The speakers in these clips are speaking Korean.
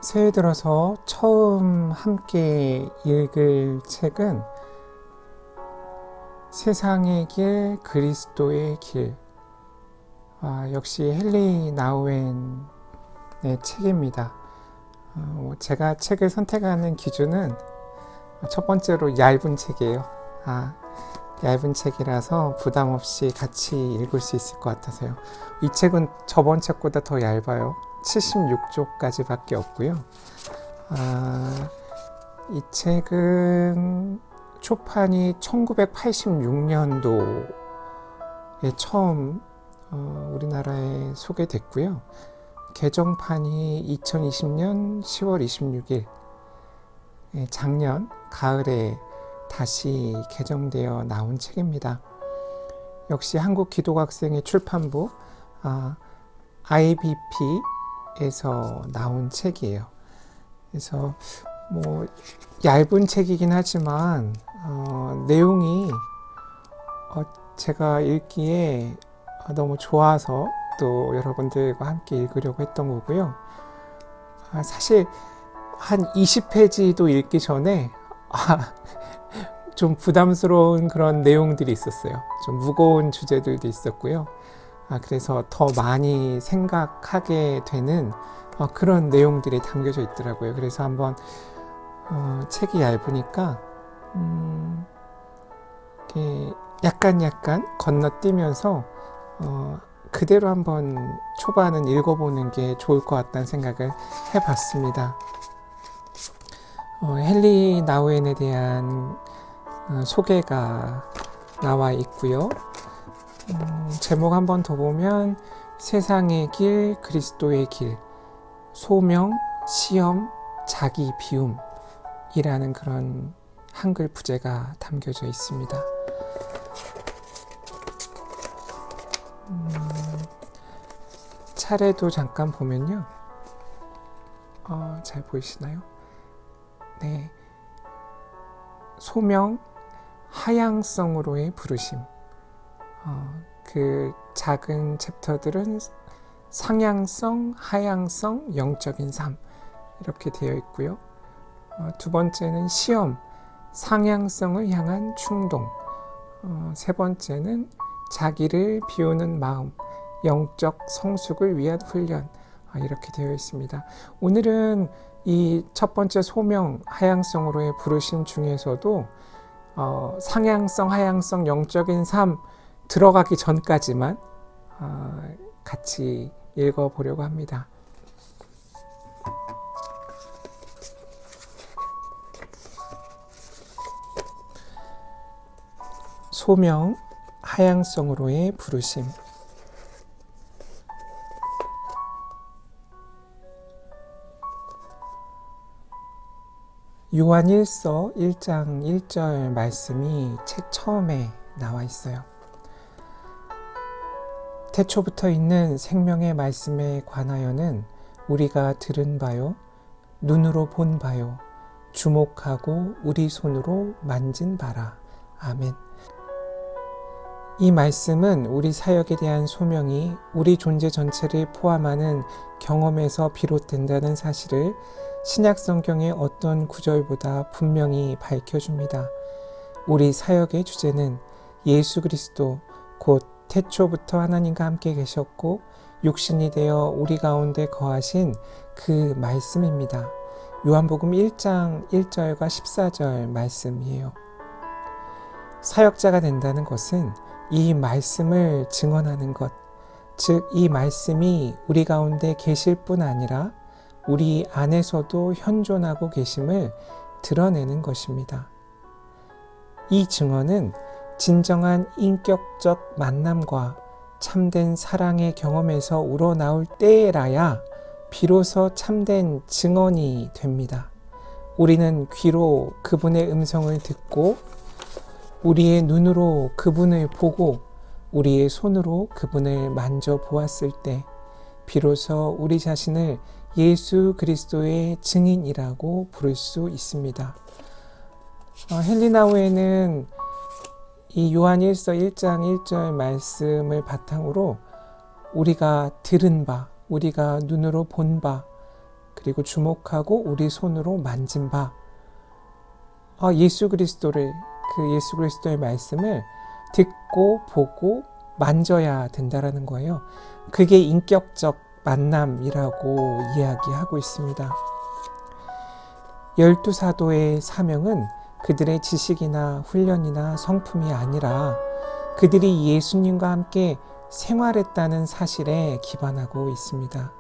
새해 들어서 처음 함께 읽을 책은 세상의 길, 그리스도의 길. 역시 헨리 나우엔의 책입니다. 제가 책을 선택하는 기준은 첫 번째로 얇은 책이에요. 얇은 책이라서 부담 없이 같이 읽을 수 있을 것 같아서요. 이 책은 저번 책보다 더 얇아요. 76쪽까지 밖에 없고요. 이 책은 초판이 1986년도에 처음 우리나라에 소개됐고요. 개정판이 2020년 10월 26일 작년 가을에 다시 개정되어 나온 책입니다. 역시 한국기독학생의 출판부 IBP에서 나온 책이에요. 그래서 얇은 책이긴 하지만 내용이 제가 읽기에 너무 좋아서 또 여러분들과 함께 읽으려고 했던 거고요. 사실 한 20페이지도 읽기 전에 좀 부담스러운 그런 내용들이 있었어요. 좀 무거운 주제들도 있었고요. 그래서 더 많이 생각하게 되는 그런 내용들이 담겨져 있더라고요. 그래서 한번 책이 얇으니까 약간 건너뛰면서 그대로 한번 초반은 읽어보는 게 좋을 것 같다는 생각을 해봤습니다. 헨리 나우엔에 대한 소개가 나와 있고요. 제목 한번 더 보면 세상의 길, 그리스도의 길, 소명, 시험, 자기 비움이라는 그런 한글 부제가 담겨져 있습니다. 차례도 잠깐 보면요. 잘 보이시나요? 네. 소명, 하향성으로의 부르심. 그 작은 챕터들은 상향성, 하향성, 영적인 삶 이렇게 되어 있고요. 두 번째는 시험, 상향성을 향한 충동. 세 번째는 자기를 비우는 마음, 영적 성숙을 위한 훈련. 이렇게 되어 있습니다. 오늘은 이 첫 번째 소명, 하향성으로의 부르심 중에서도 상향성, 하향성, 영적인 삶 들어가기 전까지만 같이 읽어보려고 합니다. 소명, 하향성으로의 부르심. 요한일서 1장 1절 말씀이 책 처음에 나와 있어요. 태초부터 있는 생명의 말씀에 관하여는 우리가 들은 바요, 눈으로 본 바요, 주목하고 우리 손으로 만진 바라. 아멘. 이 말씀은 우리 사역에 대한 소명이 우리 존재 전체를 포함하는 경험에서 비롯된다는 사실을 신약 성경의 어떤 구절보다 분명히 밝혀줍니다. 우리 사역의 주제는 예수 그리스도 곧 태초부터 하나님과 함께 계셨고 육신이 되어 우리 가운데 거하신 그 말씀입니다. 요한복음 1장 1절과 14절 말씀이에요. 사역자가 된다는 것은 이 말씀을 증언하는 것, 즉 이 말씀이 우리 가운데 계실 뿐 아니라 우리 안에서도 현존하고 계심을 드러내는 것입니다. 이 증언은 진정한 인격적 만남과 참된 사랑의 경험에서 우러나올 때라야 비로소 참된 증언이 됩니다. 우리는 귀로 그분의 음성을 듣고 우리의 눈으로 그분을 보고 우리의 손으로 그분을 만져보았을 때 비로소 우리 자신을 예수 그리스도의 증인이라고 부를 수 있습니다. 헨리 나우엔은 이 요한일서 1장 1절 말씀을 바탕으로 우리가 들은 바, 우리가 눈으로 본 바, 그리고 주목하고 우리 손으로 만진 바, 예수 그리스도를, 그 예수 그리스도의 말씀을 듣고 보고 만져야 된다라는 거예요. 그게 인격적 만남이라고 이야기하고 있습니다. 12사도의 사명은 그들의 지식이나 훈련이나 성품이 아니라 그들이 예수님과 함께 생활했다는 사실에 기반하고 있습니다.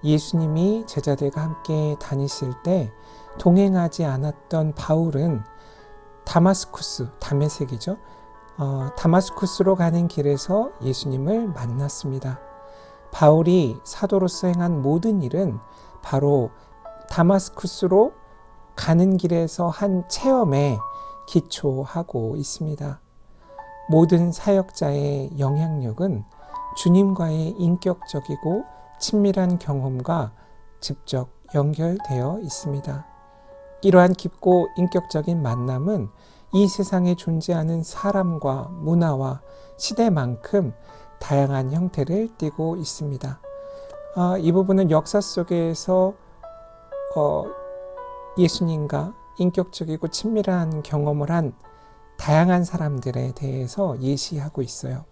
예수님이 제자들과 함께 다니실 때 동행하지 않았던 바울은 다메섹이죠. 다마스쿠스로 가는 길에서 예수님을 만났습니다. 바울이 사도로서 행한 모든 일은 바로 다마스쿠스로 가는 길에서 한 체험에 기초하고 있습니다. 모든 사역자의 영향력은 주님과의 인격적이고 친밀한 경험과 직접 연결되어 있습니다. 이러한 깊고 인격적인 만남은 이 세상에 존재하는 사람과 문화와 시대만큼 다양한 형태를 띠고 있습니다. 이 부분은 역사 속에서 예수님과 인격적이고 친밀한 경험을 한 다양한 사람들에 대해서 예시하고 있어요.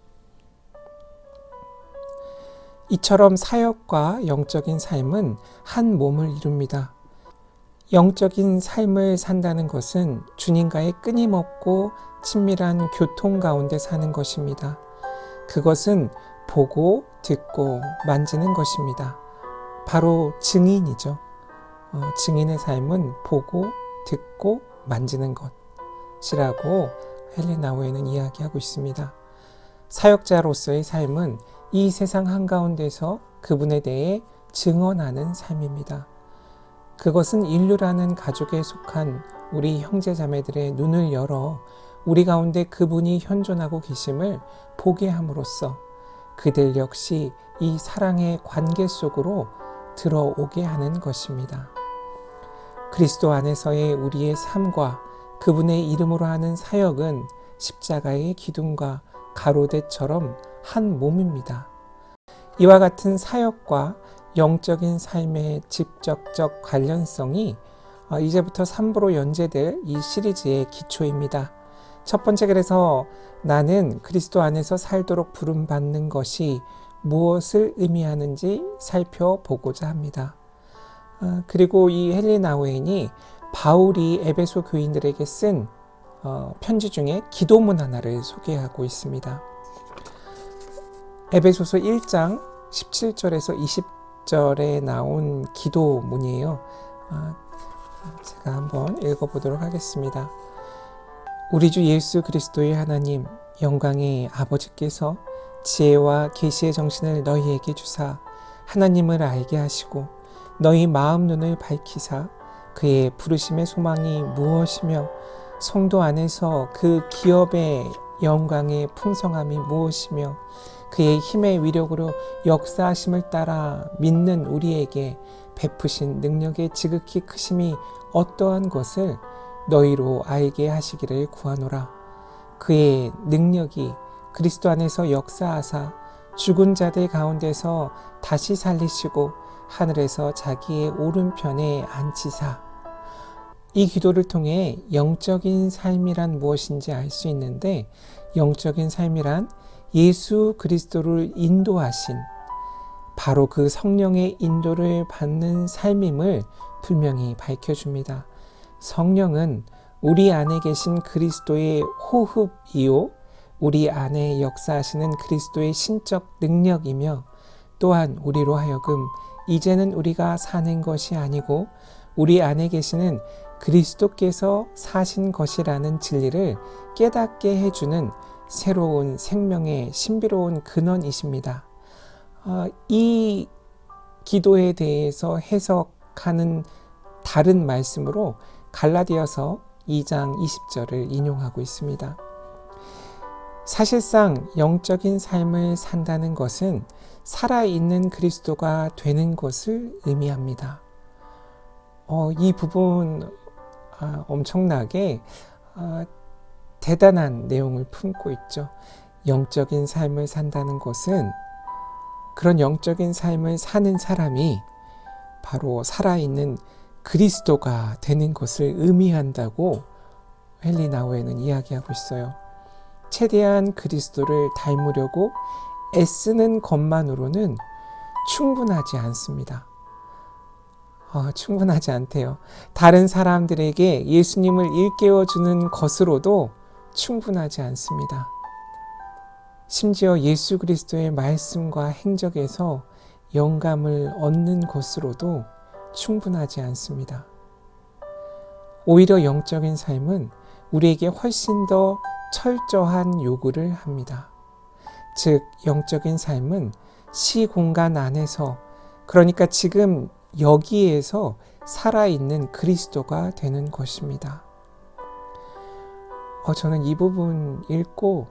이처럼 사역과 영적인 삶은 한 몸을 이룹니다. 영적인 삶을 산다는 것은 주님과의 끊임없고 친밀한 교통 가운데 사는 것입니다. 그것은 보고 듣고 만지는 것입니다. 바로 증인이죠. 증인의 삶은 보고 듣고 만지는 것이라고 헬레나 오웬은 이야기하고 있습니다. 사역자로서의 삶은 이 세상 한가운데서 그분에 대해 증언하는 삶입니다. 그것은 인류라는 가족에 속한 우리 형제자매들의 눈을 열어 우리 가운데 그분이 현존하고 계심을 보게 함으로써 그들 역시 이 사랑의 관계 속으로 들어오게 하는 것입니다. 그리스도 안에서의 우리의 삶과 그분의 이름으로 하는 사역은 십자가의 기둥과 가로대처럼 한 몸입니다. 이와 같은 사역과 영적인 삶의 직접적 관련성이 이제부터 3부로 연재될 이 시리즈의 기초입니다. 첫 번째, 그래서 나는 그리스도 안에서 살도록 부름받는 것이 무엇을 의미하는지 살펴보고자 합니다. 그리고 이 헬레나 오웬이 바울이 에베소 교인들에게 쓴 편지 중에 기도문 하나를 소개하고 있습니다. 에베소서 1장 17절에서 20절에 나온 기도문이에요. 제가 한번 읽어보도록 하겠습니다. 우리 주 예수 그리스도의 하나님 영광의 아버지께서 지혜와 계시의 정신을 너희에게 주사 하나님을 알게 하시고 너희 마음 눈을 밝히사 그의 부르심의 소망이 무엇이며 성도 안에서 그 기업의 영광의 풍성함이 무엇이며 그의 힘의 위력으로 역사하심을 따라 믿는 우리에게 베푸신 능력의 지극히 크심이 어떠한 것을 너희로 알게 하시기를 구하노라. 그의 능력이 그리스도 안에서 역사하사 죽은 자들 가운데서 다시 살리시고 하늘에서 자기의 오른편에 앉히사. 이 기도를 통해 영적인 삶이란 무엇인지 알 수 있는데, 영적인 삶이란 예수 그리스도를 인도하신 바로 그 성령의 인도를 받는 삶임을 분명히 밝혀줍니다. 성령은 우리 안에 계신 그리스도의 호흡이요 우리 안에 역사하시는 그리스도의 신적 능력이며, 또한 우리로 하여금 이제는 우리가 사는 것이 아니고 우리 안에 계시는 그리스도께서 사신 것이라는 진리를 깨닫게 해주는 새로운 생명의 신비로운 근원이십니다. 이 기도에 대해서 해석하는 다른 말씀으로 갈라디아서 2장 20절을 인용하고 있습니다. 사실상 영적인 삶을 산다는 것은 살아있는 그리스도가 되는 것을 의미합니다. 이 부분 엄청나게 대단한 내용을 품고 있죠. 영적인 삶을 산다는 것은 그런 영적인 삶을 사는 사람이 바로 살아있는 그리스도가 되는 것을 의미한다고 헨리 나우에는 이야기하고 있어요. 최대한 그리스도를 닮으려고 애쓰는 것만으로는 충분하지 않습니다. 충분하지 않대요. 다른 사람들에게 예수님을 일깨워주는 것으로도 충분하지 않습니다. 심지어 예수 그리스도의 말씀과 행적에서 영감을 얻는 것으로도 충분하지 않습니다. 오히려 영적인 삶은 우리에게 훨씬 더 철저한 요구를 합니다. 즉, 영적인 삶은 시공간 안에서, 그러니까 지금 여기에서 살아있는 그리스도가 되는 것입니다. 저는 이 부분 읽고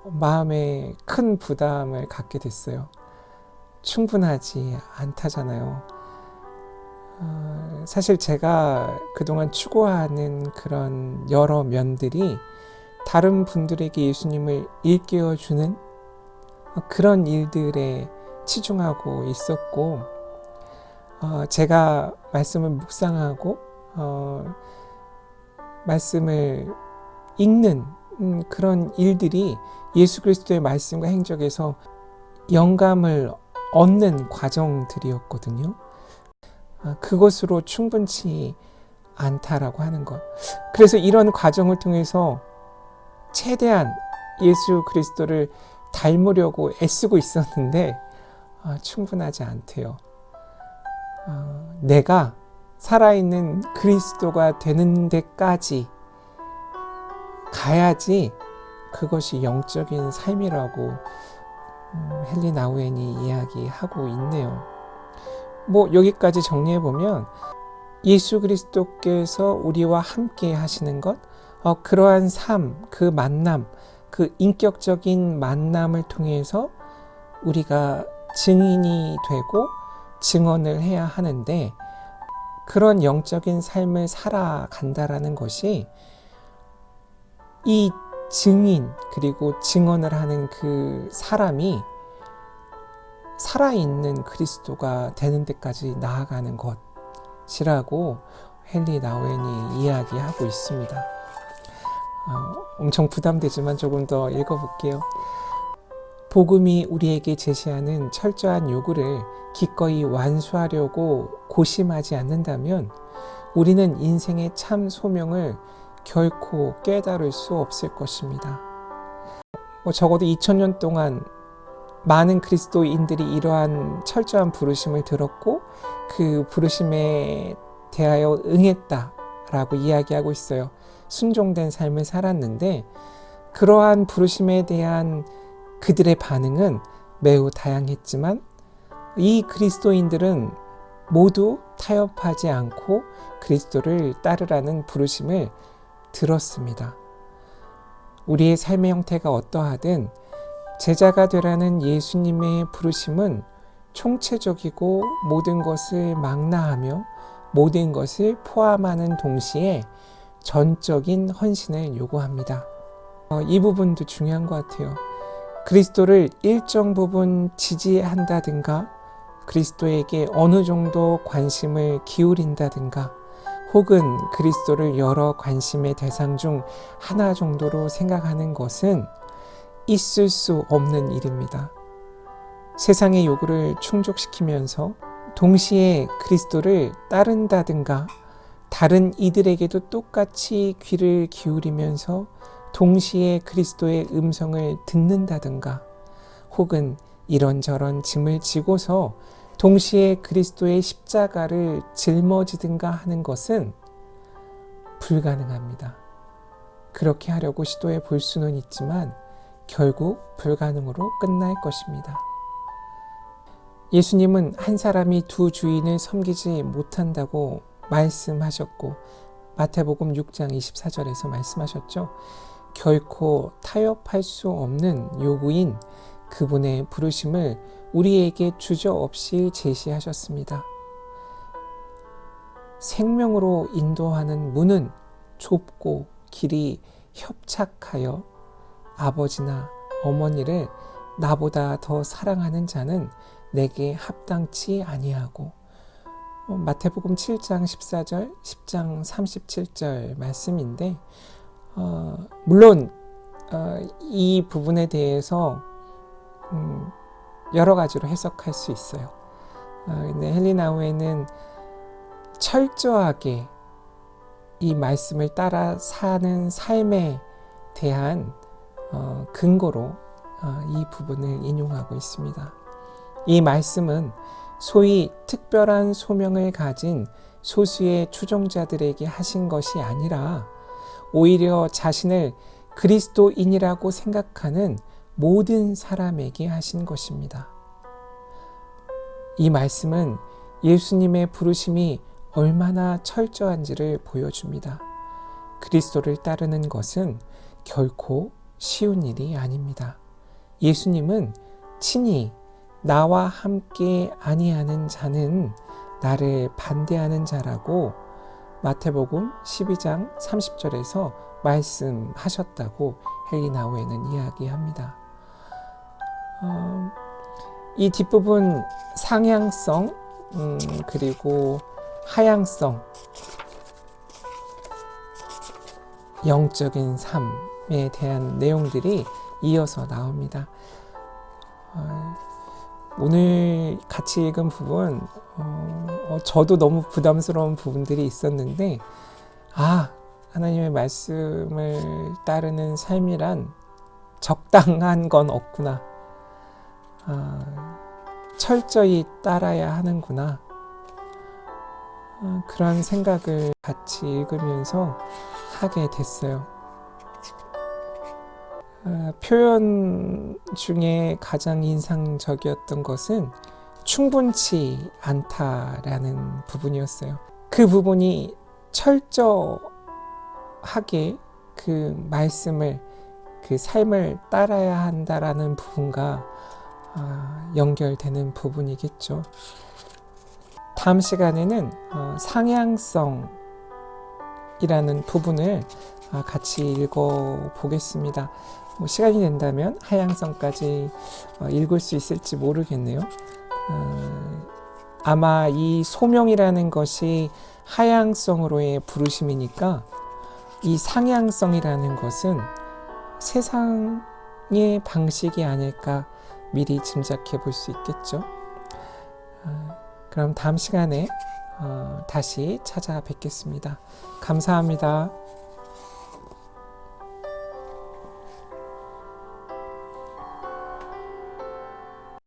마음에 큰 부담을 갖게 됐어요. 충분하지 않다잖아요. 사실 제가 그동안 추구하는 그런 여러 면들이 다른 분들에게 예수님을 일깨워주는 그런 일들에 치중하고 있었고, 제가 말씀을 묵상하고 말씀을 읽는 그런 일들이 예수 그리스도의 말씀과 행적에서 영감을 얻는 과정들이었거든요. 그것으로 충분치 않다라고 하는 것. 그래서 이런 과정을 통해서 최대한 예수 그리스도를 닮으려고 애쓰고 있었는데 충분하지 않대요. 내가 살아있는 그리스도가 되는 데까지 가야지 그것이 영적인 삶이라고 헨리 나우엔이 이야기하고 있네요. 여기까지 정리해보면 예수 그리스도께서 우리와 함께 하시는 것, 그러한 삶, 그 만남, 그 인격적인 만남을 통해서 우리가 증인이 되고 증언을 해야 하는데, 그런 영적인 삶을 살아간다라는 것이 이 증인 그리고 증언을 하는 그 사람이 살아있는 그리스도가 되는 데까지 나아가는 것이라고 헨리 나우엔이 이야기하고 있습니다. 엄청 부담되지만 조금 더 읽어볼게요. 복음이 우리에게 제시하는 철저한 요구를 기꺼이 완수하려고 고심하지 않는다면 우리는 인생의 참 소명을 결코 깨달을 수 없을 것입니다. 적어도 2000년 동안 많은 그리스도인들이 이러한 철저한 부르심을 들었고 그 부르심에 대하여 응했다라고 이야기하고 있어요. 순종된 삶을 살았는데 그러한 부르심에 대한 그들의 반응은 매우 다양했지만 이 그리스도인들은 모두 타협하지 않고 그리스도를 따르라는 부르심을 들었습니다. 우리의 삶의 형태가 어떠하든 제자가 되라는 예수님의 부르심은 총체적이고 모든 것을 망라하며 모든 것을 포함하는 동시에 전적인 헌신을 요구합니다. 이 부분도 중요한 것 같아요. 그리스도를 일정 부분 지지한다든가 그리스도에게 어느 정도 관심을 기울인다든가 혹은 그리스도를 여러 관심의 대상 중 하나 정도로 생각하는 것은 있을 수 없는 일입니다. 세상의 요구를 충족시키면서 동시에 그리스도를 따른다든가 다른 이들에게도 똑같이 귀를 기울이면서 동시에 그리스도의 음성을 듣는다든가 혹은 이런저런 짐을 지고서 동시에 그리스도의 십자가를 짊어지든가 하는 것은 불가능합니다. 그렇게 하려고 시도해 볼 수는 있지만 결국 불가능으로 끝날 것입니다. 예수님은 한 사람이 두 주인을 섬기지 못한다고 말씀하셨고 마태복음 6장 24절에서 말씀하셨죠. 결코 타협할 수 없는 요구인 그분의 부르심을 우리에게 주저없이 제시하셨습니다. 생명으로 인도하는 문은 좁고 길이 협착하여 아버지나 어머니를 나보다 더 사랑하는 자는 내게 합당치 아니하고. 마태복음 7장 14절, 10장 37절 말씀인데 물론 이 부분에 대해서 여러 가지로 해석할 수 있어요. 근데 헨리 나우에는 철저하게 이 말씀을 따라 사는 삶에 대한 근거로 이 부분을 인용하고 있습니다. 이 말씀은 소위 특별한 소명을 가진 소수의 추종자들에게 하신 것이 아니라 오히려 자신을 그리스도인이라고 생각하는 모든 사람에게 하신 것입니다. 이 말씀은 예수님의 부르심이 얼마나 철저한지를 보여줍니다. 그리스도를 따르는 것은 결코 쉬운 일이 아닙니다. 예수님은 친히 나와 함께 아니하는 자는 나를 반대하는 자라고 마태복음 12장 30절에서 말씀하셨다고 헨리 나우에는 이야기합니다. 이 뒷부분 상향성 그리고 하향성, 영적인 삶에 대한 내용들이 이어서 나옵니다. 오늘 같이 읽은 부분 저도 너무 부담스러운 부분들이 있었는데 하나님의 말씀을 따르는 삶이란 적당한 건 없구나. 철저히 따라야 하는구나. 그런 생각을 같이 읽으면서 하게 됐어요. 표현 중에 가장 인상적이었던 것은 충분치 않다라는 부분이었어요. 그 부분이 철저하게 그 말씀을, 그 삶을 따라야 한다라는 부분과 연결되는 부분이겠죠. 다음 시간에는 상향성이라는 부분을 같이 읽어보겠습니다. 시간이 된다면 하향성까지 읽을 수 있을지 모르겠네요. 아마 이 소명이라는 것이 하향성으로의 부르심이니까 이 상향성이라는 것은 세상의 방식이 아닐까 미리 짐작해 볼 수 있겠죠. 그럼 다음 시간에 다시 찾아뵙겠습니다. 감사합니다.